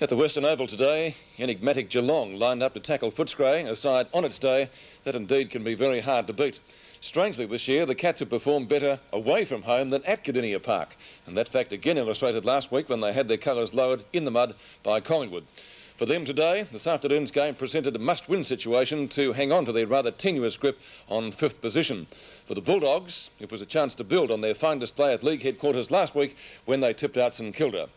At the Western Oval today, enigmatic Geelong lined up to tackle Footscray, a side on its day that indeed can be very hard to beat. Strangely this year, the Cats have performed better away from home than at Cardinia Park, and that fact again illustrated last week when they had their colours lowered in the mud by Collingwood. For them today, this afternoon's game presented a must-win situation to hang on to their rather tenuous grip on fifth position. For the Bulldogs, it was a chance to build on their fine display at league headquarters last week when they tipped out St Kilda.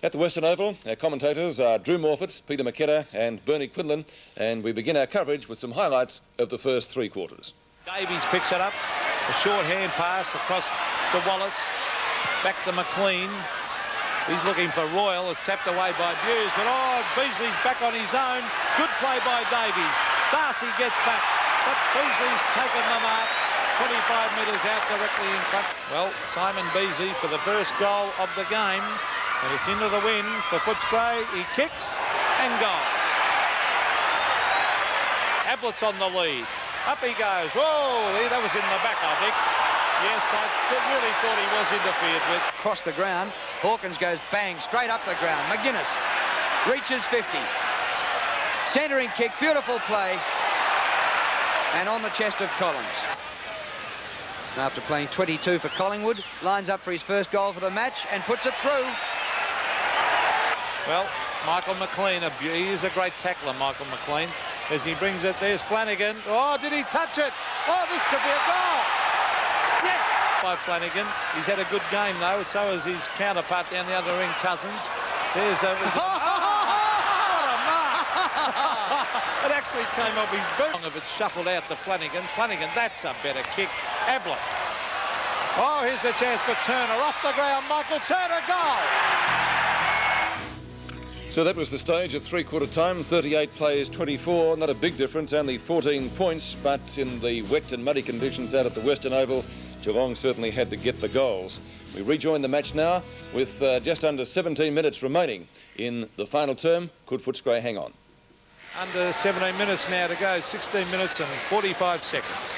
At the Western Oval, our commentators are Drew Morfitt, Peter McKenna and Bernie Quinlan, and we begin our coverage with some highlights of the first three quarters. Davies picks it up, a short hand pass across to Wallace, back to McLean. He's looking for Royal, it's tapped away by Buse, but Beasley's back on his own. Good play by Davies. Darcy gets back, but Beasley's taken the mark. 25 metres out directly in front. Well, Simon Beasley for the first goal of the game. And it's into the wind for Footscray. He kicks and goes. Ablett's on the lead. Up he goes. Whoa, that was in the back, I think. Yes, I really thought he was interfered with. Across the ground, Hawkins goes bang, straight up the ground. McGuinness reaches 50. Centering kick, beautiful play. And on the chest of Collins. After playing 22 for Collingwood, lines up for his first goal for the match and puts it through. Well, Michael McLean, he is a great tackler, Michael McLean, as he brings it. There's Flanagan. Oh, did he touch it? Oh, this could be a goal. Yes! By Flanagan. He's had a good game, though. So has his counterpart down the other end, Cousins. There's a... What a mark! It actually came off his boot. If it's shuffled out to Flanagan. Flanagan, that's a better kick. Ablett. Oh, here's a chance for Turner. Off the ground, Michael Turner, goal! So that was the stage at three-quarter time, 38 plays, 24, not a big difference, only 14 points, but in the wet and muddy conditions out at the Western Oval, Geelong certainly had to get the goals. We rejoin the match now with just under 17 minutes remaining in the final term. Could Footscray hang on? Under 17 minutes now to go, 16 minutes and 45 seconds.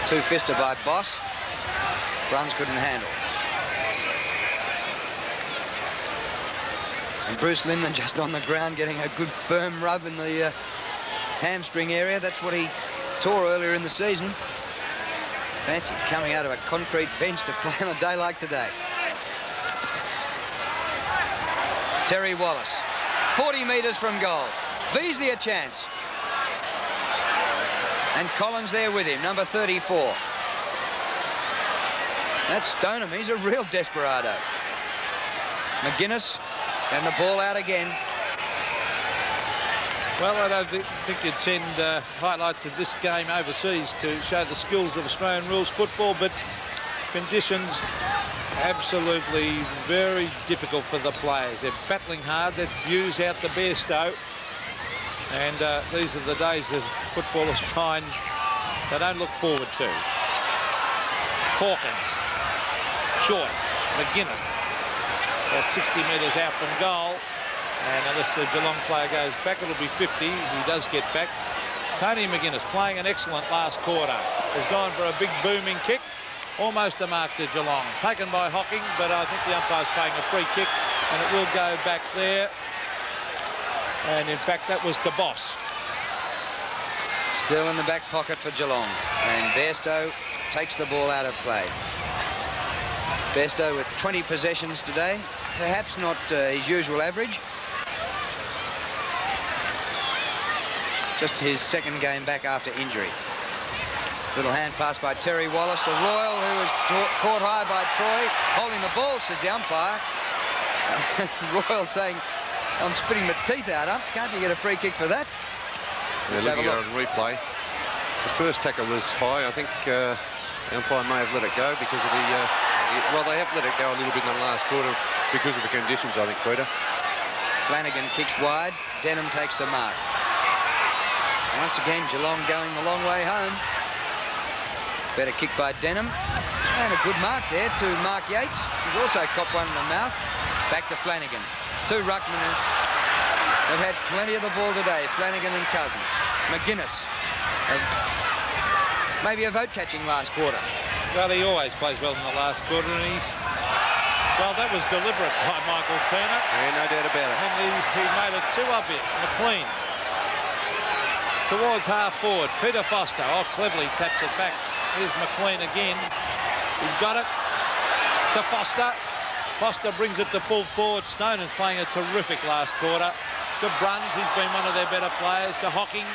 Two-fister by Boss. Bruns couldn't handle. And Bruce Lindemann just on the ground getting a good firm rub in the hamstring area. That's what he tore earlier in the season. Fancy coming out of a concrete bench to play on a day like today. Terry Wallace, 40 metres from goal. Beasley a chance. And Collins there with him, number 34. That's Stoneham. He's a real desperado. McGuinness, and the ball out again. Well, I don't think you'd send highlights of this game overseas to show the skills of Australian rules football, but conditions absolutely very difficult for the players. They're battling hard. That's Buse out to Bairstow. And these are the days that footballers find they don't look forward to. Hawkins. Short. McGuinness. That's 60 metres out from goal. And unless the Geelong player goes back, it'll be 50. He does get back. Tony McGuinness playing an excellent last quarter. Has gone for a big booming kick. Almost a mark to Geelong. Taken by Hocking, but I think the umpire's playing a free kick. And it will go back there. And in fact, that was to Boss. Still in the back pocket for Geelong. And Bairstow takes the ball out of play. Bairstow with 20 possessions today. Perhaps not his usual average. Just his second game back after injury. Little hand pass by Terry Wallace to Royal, who was caught high by Troy. Holding the ball, says the umpire. Royal saying, I'm spitting my teeth out, huh? Can't you get a free kick for that? Let's have a look. Replay. The first tackle was high. I think the umpire may have let it go because of the... well, they have let it go a little bit in the last quarter because of the conditions, I think, Peter. Flanagan kicks wide. Denham takes the mark. Once again, Geelong going the long way home. Better kick by Denham. And a good mark there to Mark Yates, who's also copped one in the mouth. Back to Flanagan. Two ruckmen have had plenty of the ball today, Flanagan and Cousins. McGuinness, maybe a vote catching last quarter. Well, he always plays well in the last quarter, and he's... Well, that was deliberate by Michael Turner. Yeah, no doubt about it. And he made it too obvious. McLean towards half forward. Peter Foster. Oh, cleverly taps it back. Here's McLean again. He's got it to Foster. Foster brings it to full forward. Stoneham playing a terrific last quarter. To Bruns, he's been one of their better players. To Hocking.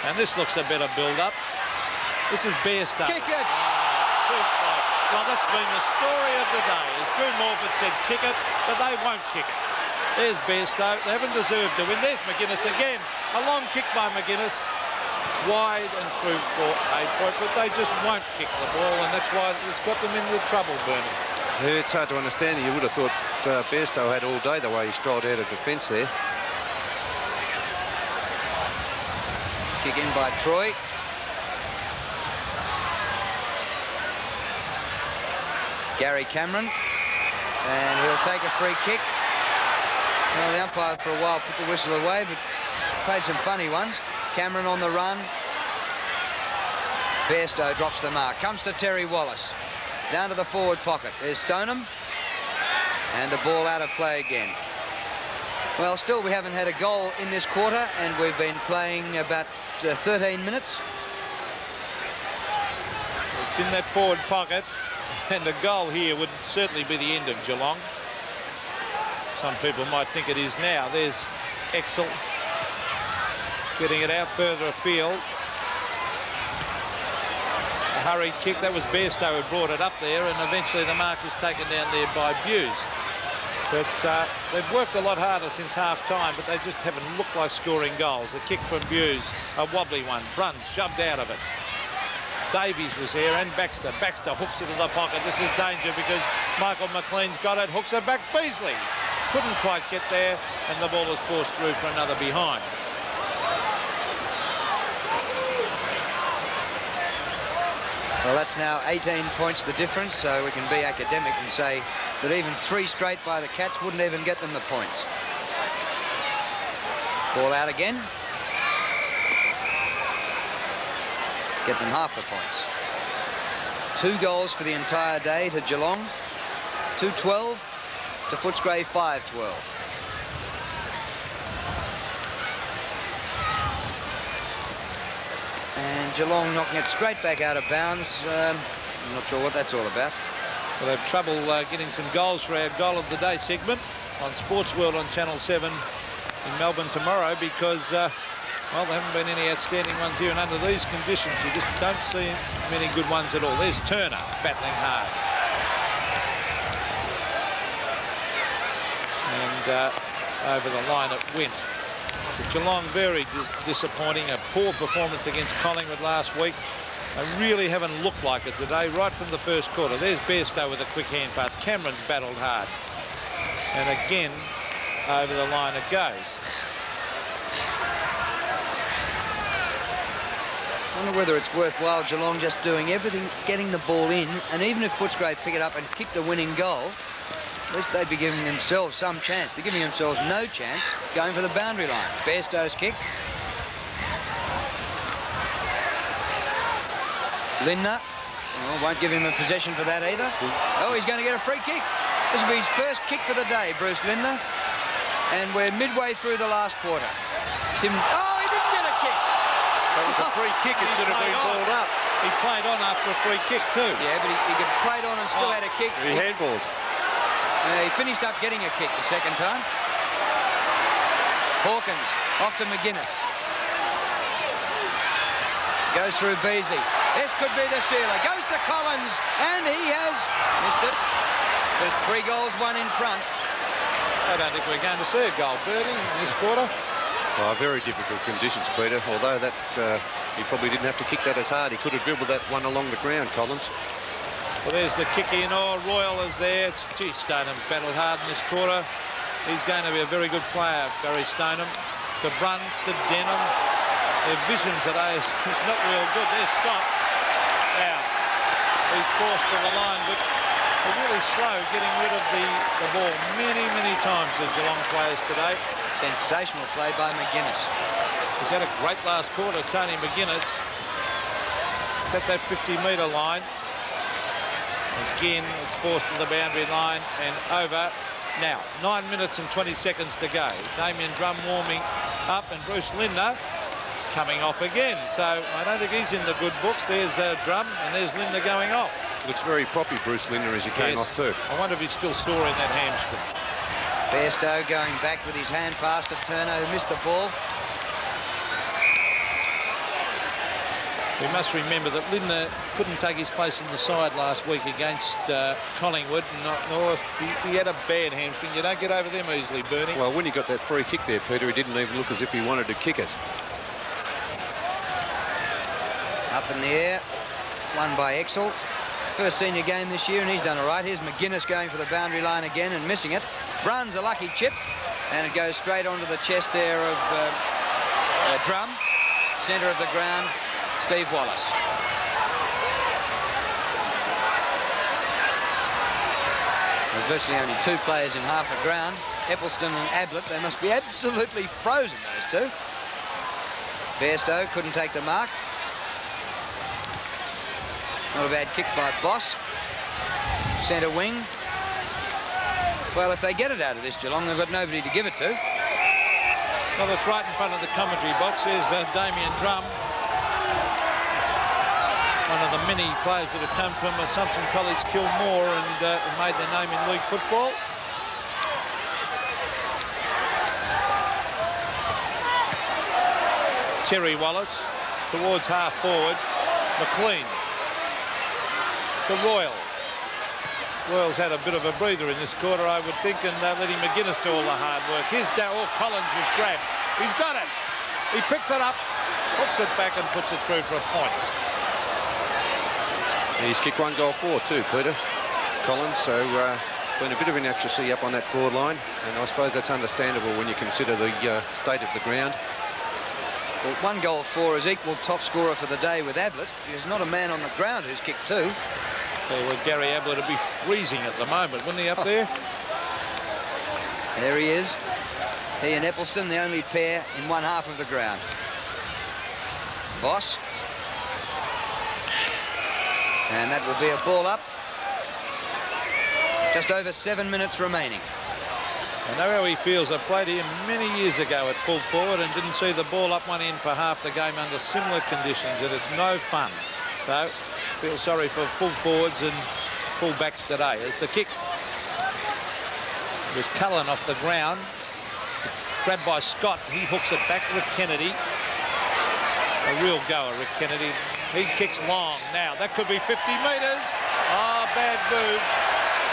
And this looks a better build-up. This is Bairstow. Kick it! Too slow. Well, that's been the story of the day. As Drew Morford said, kick it, but they won't kick it. There's Bairstow. They haven't deserved to win. There's McGuinness again. A long kick by McGuinness. Wide and through for a point, but they just won't kick the ball, and that's why it's got them into trouble, Bernie. Yeah, it's hard to understand. You would have thought Bairstow had all day the way he strolled out of defence there. Kick in by Troy. Gary Cameron, and he'll take a free kick. Well, the umpire for a while put the whistle away, but played some funny ones. Cameron on the run. Bairstow drops the mark. Comes to Terry Wallace. Down to the forward pocket. There's Stoneham. And the ball out of play again. Well, still we haven't had a goal in this quarter, and we've been playing about 13 minutes. It's in that forward pocket. And a goal here would certainly be the end of Geelong. Some people might think it is now. There's Exel getting it out further afield. A hurried kick. That was Bairstow who brought it up there, and eventually the mark is taken down there by Buse. But they've worked a lot harder since half-time, but they just haven't looked like scoring goals. The kick from Buse, a wobbly one. Bruns shoved out of it. Davies was there, and Baxter. Baxter hooks it to the pocket. This is danger because Michael McLean's got it. Hooks it back. Beasley couldn't quite get there, and the ball is forced through for another behind. Well, that's now 18 points the difference, so we can be academic and say that even 3 straight by the Cats wouldn't even get them the points. Ball out again. Get them half the points. 2 goals for the entire day to Geelong. 2-12 to Footscray 5-12. And Geelong knocking it straight back out of bounds. I'm not sure what that's all about. Well, they have trouble getting some goals for our Goal of the Day segment on Sports World on Channel 7 in Melbourne tomorrow because, well, there haven't been any outstanding ones here, and under these conditions, you just don't see many good ones at all. There's Turner battling hard. And over the line it went. But Geelong very disappointing. A poor performance against Collingwood last week. They really haven't looked like it today, right from the first quarter. There's Bairstow with a quick hand pass. Cameron's battled hard. And again, over the line it goes. I wonder whether it's worthwhile Geelong just doing everything, getting the ball in, and even if Footscray pick it up and kick the winning goal, at least they'd be giving themselves some chance. They're giving themselves no chance going for the boundary line. Bairstow's kick. Lindner. Oh, won't give him a possession for that either. Oh, he's going to get a free kick. This will be his first kick for the day, Bruce Lindner. And we're midway through the last quarter. Tim. Oh, he didn't get a kick. That was a free kick. It should have been balled up. He played on after a free kick too. Yeah, but he could played on and still had a kick. He handballed. He finished up getting a kick the second time. Hawkins off to McGuinness. Goes through Beasley. This could be the sealer. Goes to Collins, and he has missed it. There's 3 goals, 1 in front. I don't think we're going to see a goal, Bertie, in this quarter. Oh, very difficult conditions, Peter. Although that he probably didn't have to kick that as hard. He could have dribbled that one along the ground, Collins. Well, there's the kick in. Oh, Royal is there. Gee, Stoneham's battled hard in this quarter. He's going to be a very good player, Barry Stoneham. To Bruns, to Denham. Their vision today is not real good. There's Scott. Now, he's forced to the line, but they're really slow getting rid of the ball many, many times, the Geelong players today. Sensational play by McGuinness. He's had a great last quarter, Tony McGuinness. It's at that 50-metre line. Again, it's forced to the boundary line and over. Now, 9 minutes and 20 seconds to go. Damien Drum warming up and Bruce Lindner coming off again. So I don't think he's in the good books. There's Drum and there's Lindner going off. Looks very proppy, Bruce Lindner, as he came off too. I wonder if he's still storing that hamstring. Bairstow going back with his hand pass to Turner, who missed the ball. We must remember that Lindner couldn't take his place in the side last week against Collingwood, nor if he had a bad hamstring. You don't get over them easily, Bernie. Well, when he got that free kick there, Peter, he didn't even look as if he wanted to kick it. Up in the air, won by Exel. First senior game this year, and he's done all right. Here's McGuinness going for the boundary line again and missing it. Brunn's a lucky chip, and it goes straight onto the chest there of Drum. Centre of the ground, Steve Wallace. There's virtually only two players in half a ground, Eccleston and Ablett. They must be absolutely frozen, those two. Bairstow couldn't take the mark. Not a bad kick by Boss. Centre wing. Well, if they get it out of this Geelong, they've got nobody to give it to. Well, it's right in front of the commentary box. Here's Damien Drum. One of the many players that have come from Assumption College, Kilmore, and made their name in league football. Terry Wallace towards half forward. McLean to Royal. Royal's had a bit of a breather in this quarter, I would think, and letting McGuinness do all the hard work. Here's Darryl Collins was grabbed. He's got it. He picks it up, hooks it back and puts it through for a point. He's kicked 1 goal for too, Peter. Collins, so been a bit of inaccuracy up on that forward line, and I suppose that's understandable when you consider the state of the ground. Well, 1 goal for is equal top scorer for the day with Ablett. There's not a man on the ground who's kicked 2. Tell you what, Gary Ablett would be freezing at the moment, wouldn't he, up there? There he is. He and Eccleston, the only pair in one half of the ground. Boss. And that will be a ball up. Just over 7 minutes remaining. I know how he feels. I played him many years ago at full forward and didn't see the ball up one end for half the game under similar conditions, and it's no fun. So I feel sorry for full forwards and full backs today. As the kick was Cullen off the ground, grabbed by Scott. He hooks it back. Rick Kennedy, a real goer, Rick Kennedy. He kicks long. Now that could be 50 metres. Oh, bad move,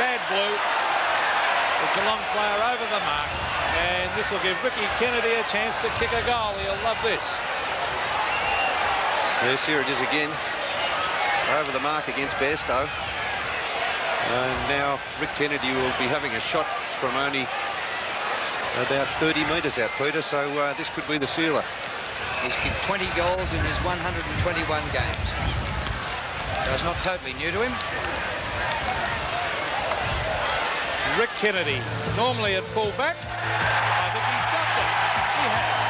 bad blue. The Geelong player over the mark, and this will give Ricky Kennedy a chance to kick a goal. He'll love this. Yes, here it is again. Over the mark against Bairstow. And now Rick Kennedy will be having a shot from only about 30 metres out, Peter, so this could be the sealer. He's kicked 20 goals in his 121 games. So it's not totally new to him. Rick Kennedy, normally at full back. I think he's got them. He has.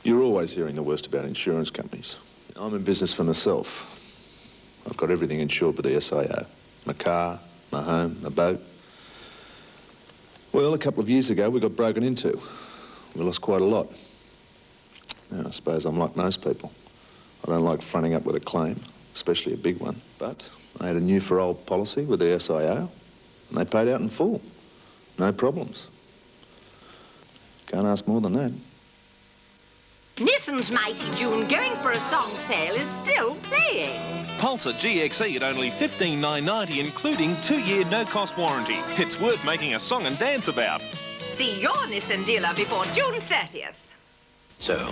You're always hearing the worst about insurance companies. I'm in business for myself. I've got everything insured with the SIO. My car, my home, my boat. Well, a couple of years ago, we got broken into. We lost quite a lot. Now, I suppose I'm like most people. I don't like fronting up with a claim, especially a big one. But I had a new for old policy with the SIO, and they paid out in full. No problems. Can't ask more than that. Nissan's Mighty June going for a song sale is still playing. Pulsar GXE at only $15,990, including 2-year no-cost warranty. It's worth making a song and dance about. See your Nissan dealer before June 30th. So,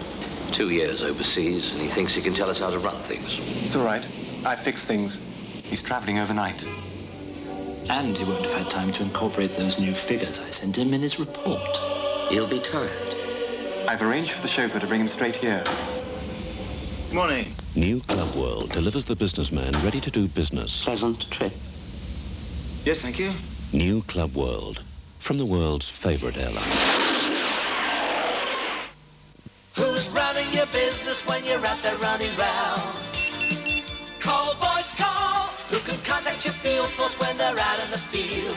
2 years overseas, and he thinks he can tell us how to run things. It's all right. I fix things. He's travelling overnight. And he won't have had time to incorporate those new figures I sent him in his report. He'll be tired. I've arranged for the chauffeur to bring him straight here. Morning. New Club World delivers the businessman ready to do business. Pleasant trip. Yes, thank you. New Club World, from the world's favourite airline. Who's running your your business when you're out there running round. Call Voice Call, who can contact your field force when they're out in the field.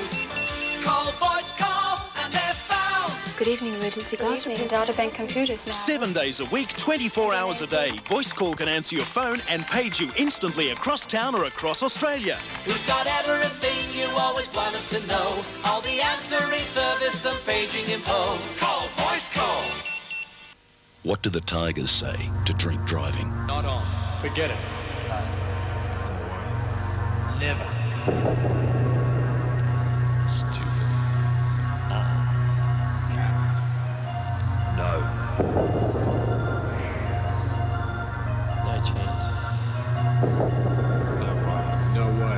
Call Voice Call, and they're found. Good evening, emergency guys. Good evening, Databank Computers now. 7 days a week, 24 hours a day. Voice Call can answer your phone and page you instantly across town or across Australia. Who's got everything you always wanted to know? All the answering service and paging info. Call Voice Call. What do the Tigers say to drink driving? Not on. Forget it. No. Don't worry. Never. Stupid. No. No chance. No way. No way.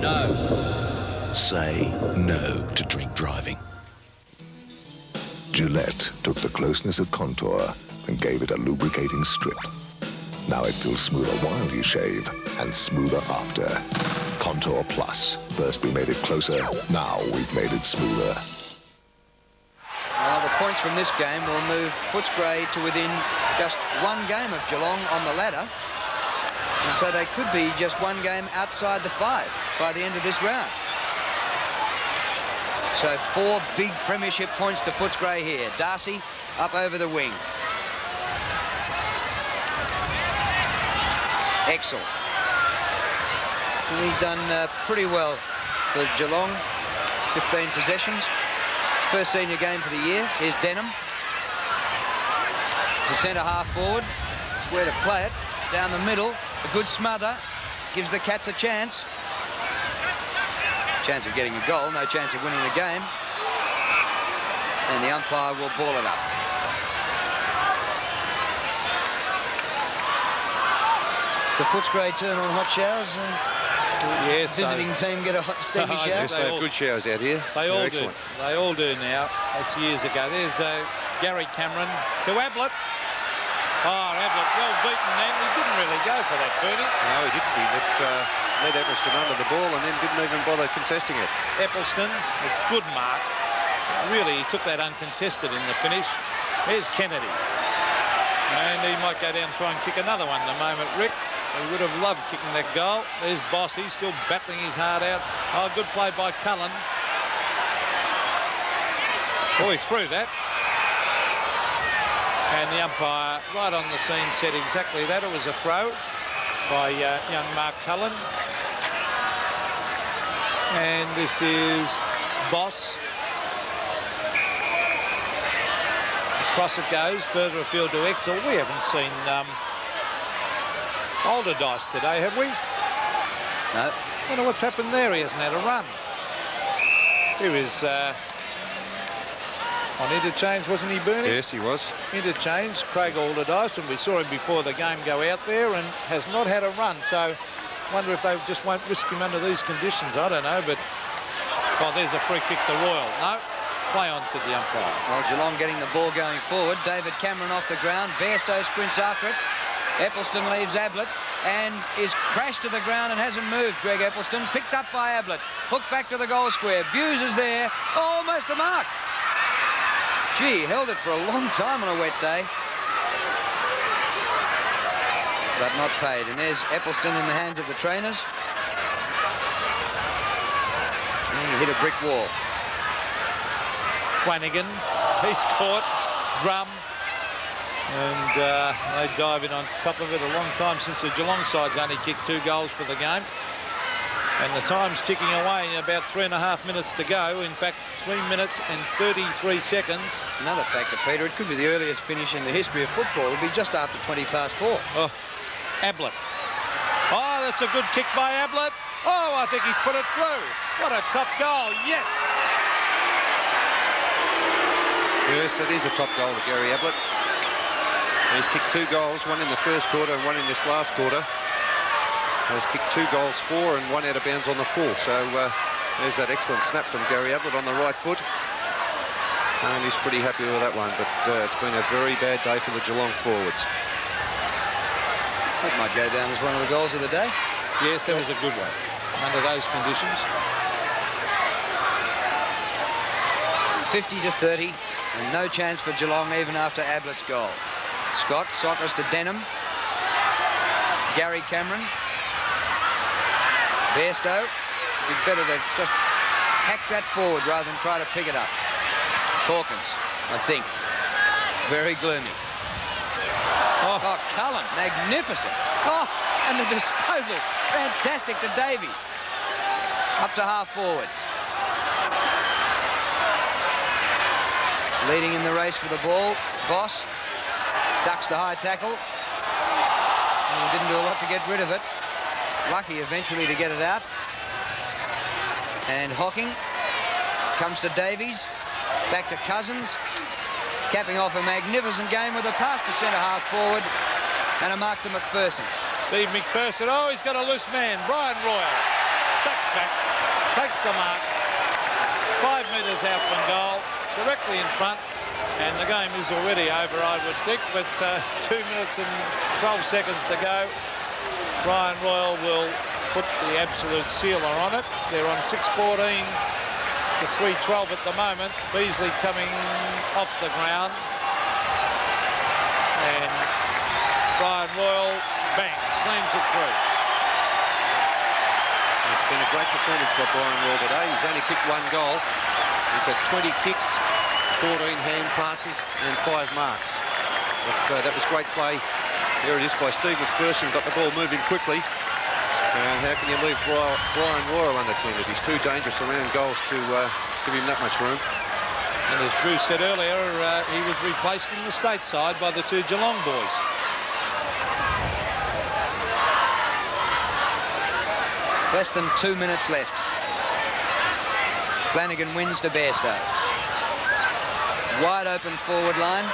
No. Say no to drink driving. Gillette took the closeness of contour and gave it a lubricating strip. Now it feels smoother while you shave and smoother after. Contour Plus. First we made it closer, now we've made it smoother. Well, the points from this game will move Footscray to within just one game of Geelong on the ladder. And so they could be just one game outside the 5 by the end of this round. So 4 big premiership points to Footscray here. Darcy up over the wing. Exel. He's done pretty well for Geelong. 15 possessions. First senior game for the year. Here's Denham. To centre half forward. It's where to play it. Down the middle. A good smother. Gives the Cats a chance. Chance of getting a goal, no chance of winning the game. And the umpire will ball it up. The Footscray turn on hot showers. Yes. Visiting team get a hot steamy shower. Yes, they have good showers out here. They all do. Excellent. They all do now. That's years ago. There's Gary Cameron to Ablett. Oh, Ablett, well beaten then. He didn't really go for that, Bernie. No, he didn't. He led Eccleston under the ball and then didn't even bother contesting it. Eccleston, a good mark. Really, he took that uncontested in the finish. There's Kennedy. And he might go down and try and kick another one in a moment, Rick. He would have loved kicking that goal. There's Boss. He's still battling his heart out. Oh, good play by Cullen. Oh, he threw that. And the umpire, right on the scene, said exactly that. It was a throw by young Mark Cullen. And this is Boss. Across it goes, further afield to Exel. We haven't seen Alderdice today, have we? No. I wonder what's happened there. He hasn't had a run. Here is on interchange, wasn't he, Bernie? Yes, he was. Interchange, Craig Alderdice, and we saw him before the game go out there and has not had a run. So wonder if they just won't risk him under these conditions. I don't know, but oh, there's a free kick to Royal. No, play on, said the umpire. Well, Geelong getting the ball going forward. David Cameron off the ground. Bairstow sprints after it. Eccleston leaves Ablett and is crashed to the ground and hasn't moved. Greg Eccleston picked up by Ablett. Hooked back to the goal square. Buse is there. Almost a mark. Gee, held it for a long time on a wet day. But not paid. And there's Eccleston in the hands of the trainers. And he hit a brick wall. Flanagan, he's caught. Drum. And they dive in on top of it. A long time since the Geelong side's only kicked 2 goals for the game. And the time's ticking away. About 3.5 minutes to go. In fact, 3 minutes and 33 seconds. Another factor, Peter, it could be the earliest finish in the history of football. It'll be just after 4:20. Oh, Ablett. Oh, that's a good kick by Ablett. Oh, I think he's put it through. What a top goal. Yes. Yes, it is a top goal to Gary Ablett. He's kicked 2 goals, one in the first quarter and one in this last quarter. Has kicked 2 goals for and 1 out of bounds on the full. So there's that excellent snap from Gary Ablett on the right foot. And he's pretty happy with that one. But it's been a very bad day for the Geelong forwards. That might go down as one of the goals of the day. Yes, that was a good one under those conditions. 50-30. And no chance for Geelong even after Ablett's goal. Scott, Sockers to Denham. Gary Cameron. Bairstow. Be better to just hack that forward rather than try to pick it up. Hawkins, I think. Very gloomy. Oh, Cullen, magnificent. Oh, and the disposal, fantastic to Davies. Up to half forward. Leading in the race for the ball, Boss ducks the high tackle. He didn't do a lot to get rid of it. Lucky eventually to get it out. And Hocking comes to Davies, back to Cousins, capping off a magnificent game with a pass to centre-half forward and a mark to McPherson. Steve McPherson, oh, he's got a loose man. Brian Royal ducks back, takes the mark, 5 metres out from goal, directly in front, and the game is already over, I would think, but 2 minutes and 12 seconds to go. Brian Royal will put the absolute sealer on it. They're on 6:14 to 3:12 at the moment. Beasley coming off the ground. And Brian Royal, bang, slams it through. It's been a great performance by Brian Royal today. He's only kicked 1 goal. He's had 20 kicks, 14 hand passes and 5 marks. But that was great play. There it is by Steve McPherson. Got the ball moving quickly. How can you leave Brian Royal unattended? He's too dangerous around goals to give him that much room. And as Drew said earlier, he was replaced in the stateside by the 2 Geelong boys. Less than 2 minutes left. Flanagan wins to Bairstow. Wide open forward line.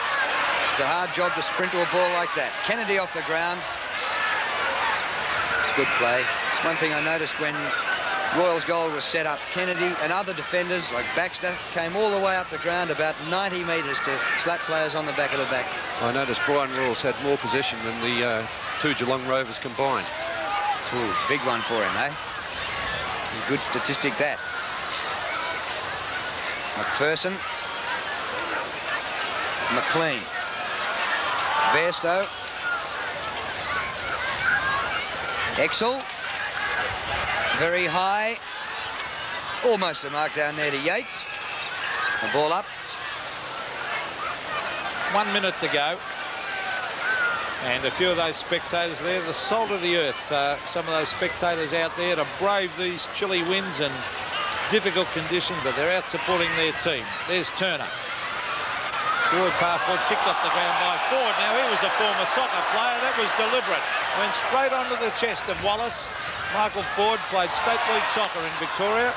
It's a hard job to sprint to a ball like that. Kennedy off the ground. It's good play. One thing I noticed when Royal's goal was set up, Kennedy and other defenders like Baxter came all the way up the ground about 90 metres to slap players on the back of the back. I noticed Brian Royals had more possession than the 2 Geelong Rovers combined. Ooh, big one for him, eh? Good statistic, that. McPherson. McLean. Bairstow. Exel. Very high. Almost a mark down there to Yates. The ball up. 1 minute to go. And a few of those spectators there, the salt of the earth. Some of those spectators out there to brave these chilly winds and difficult conditions, but they're out supporting their team. There's Turner. Towards half-forward, kicked off the ground by Ford. Now, he was a former soccer player. That was deliberate. Went straight onto the chest of Wallace. Michael Ford played state league soccer in Victoria.